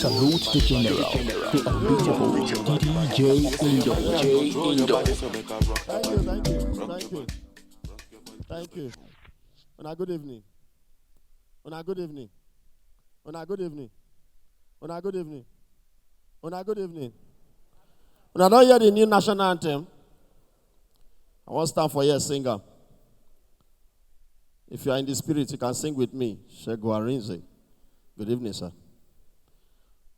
Salute the General, the unbeatable DJ Indo. Thank you. Una good evening. Una good evening. Una good evening. Una good evening. Una good evening. Una don't hear the new national anthem. I want to stand for you, singer. If you are in the spirit, you can sing with me. Shego Arinze. Good evening, sir.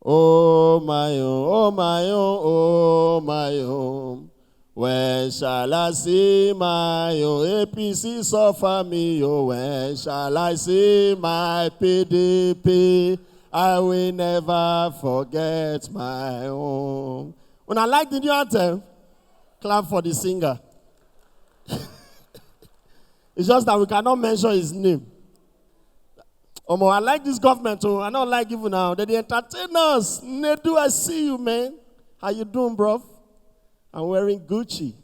Oh my own, oh my own, oh my own. When shall I see my own APC suffer me? Oh, when shall I see my PDP? I will never forget my own. When I like the new anthem, clap for the singer. It's just that we cannot mention his name. I like this government too. I don't like even now. They entertain us. Nedu, I see you, man. How you doing, bro? I'm wearing Gucci.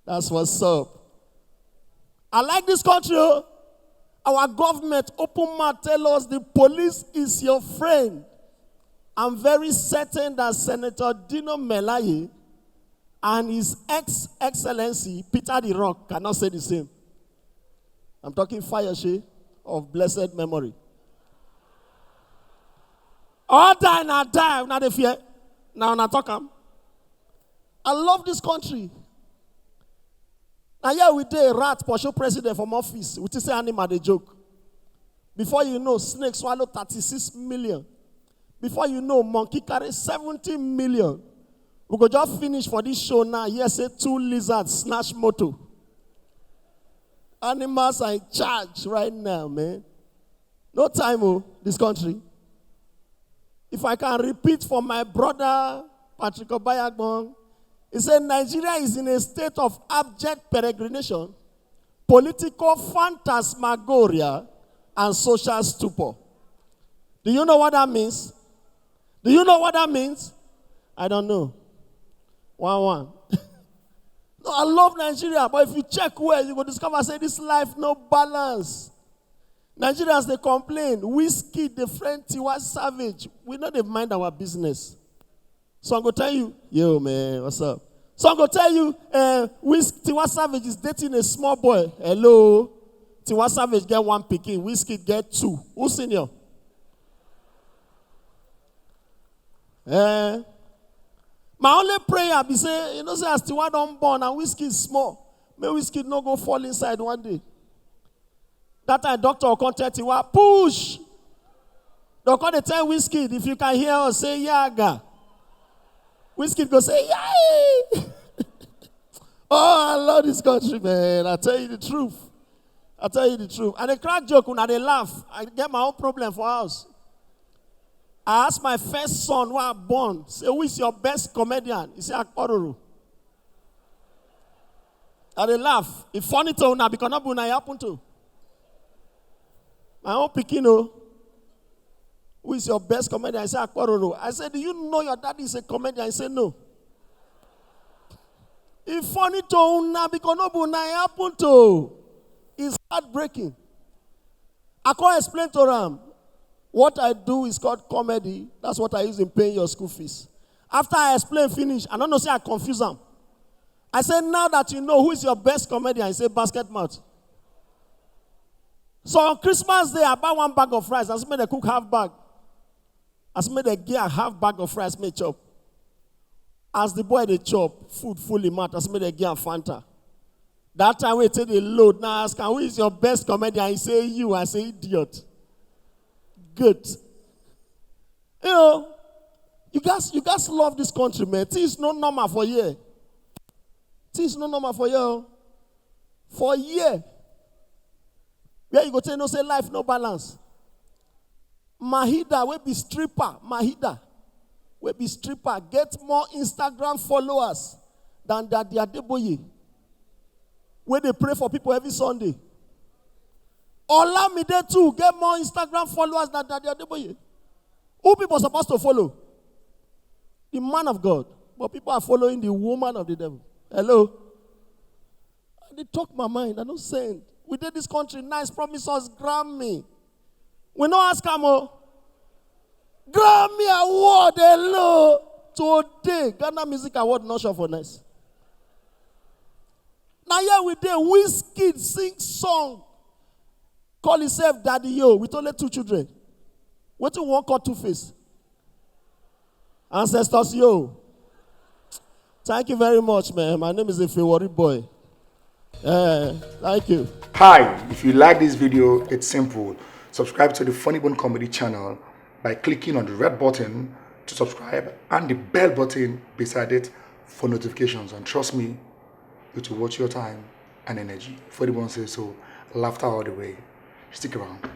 That's what's up. I like this country. Our government open mouth tell us the police is your friend. I'm very certain that Senator Dino Melaye and his ex-excellency Peter the Rock cannot say the same. I'm talking Fayoshe of blessed memory. All die now die, now they fear. Now I talk am. I love this country. Now here we did rat pursue president from office. We say animal they joke. Before you know, snake swallow 36 million. Before you know, monkey carry 70 million. We go just finish for this show now. Yes, say 2 lizards snatch motor. Animals are in charge right now, man. No time, this country. If I can repeat for my brother, Patrick Obayagbon, he said Nigeria is in a state of abject peregrination, political phantasmagoria, and social stupor. Do you know what that means? Do you know what that means? I don't know. 1-1. No, I love Nigeria, but if you check well, you will discover, say, this life no balance. Nigerians, they complain. Whiskey, the friend Tiwa Savage. We know they mind our business. So I'm going to tell you, yo, man, what's up? So I'm going to tell you, Tiwa Savage is dating a small boy. Hello? Tiwa Savage get 1 pikin. Whiskey get 2. Who's senior? My only prayer be say, say as Tiwa don't born and Whiskey is small, may Whiskey no go fall inside one day. That time doctor will contact Tiwa, push. They'll call the tell Whiskey, if you can hear us, say yaga. Whiskey go say yay. Oh, I love this country, man. I tell you the truth. I tell you the truth. And they crack joke when they laugh. I get my own problem for us. I asked my first son who I born, say, who is your best comedian? He said, Akpororo. And they laugh. It's funny to now because not when I happen to. My own Pikino, who is your best comedian? I said, Akpororo. I said, do you know your daddy is a comedian? I said, no. It's funny to now because not when I happen to. It's heartbreaking. I can't explain to them. What I do is called comedy. That's what I use in paying your school fees. After I explain finish, I don't know, say I confuse them. I said, now that you know who is your best comedian, I say basket mouth. So on Christmas Day, I buy 1 bag of rice. I made a cook half bag. I made a gear half bag of rice, made chop. As the boy they chop, food fully mouth. I made a gear Fanta. That time we take the load. Now ask, who is your best comedian? He say you. I say idiot. Good. You guys love this country, man. Things not normal for you. Things not normal for you. For a year. Where you go tell no say life no balance. Mahida will be stripper. Mahida will be stripper. Get more Instagram followers than that they are Deboye. Where they pray for people every Sunday. Allow me there too. Get more Instagram followers than that they are Deboye. Who people supposed to follow? The man of God. But people are following the woman of the devil. Hello? They talk my mind. I don't send. We did this country nice, promise us Grammy. We no ask them. Grammy Award, hello. Today, Ghana Music Award, not sure for nice. Now here we dey, Whiskey sing song. Call himself Daddy Yo with only 2 children. What you want call Two-Face? Ancestors Yo. Thank you very much, man. My name is Warri boy. Thank you. Hi, if you like this video, it's simple. Subscribe to the FunnyBone comedy channel by clicking on the red button to subscribe and the bell button beside it for notifications. And trust me, it will watch your time and energy. FunnyBone says so. Laughter all the way. Stick around.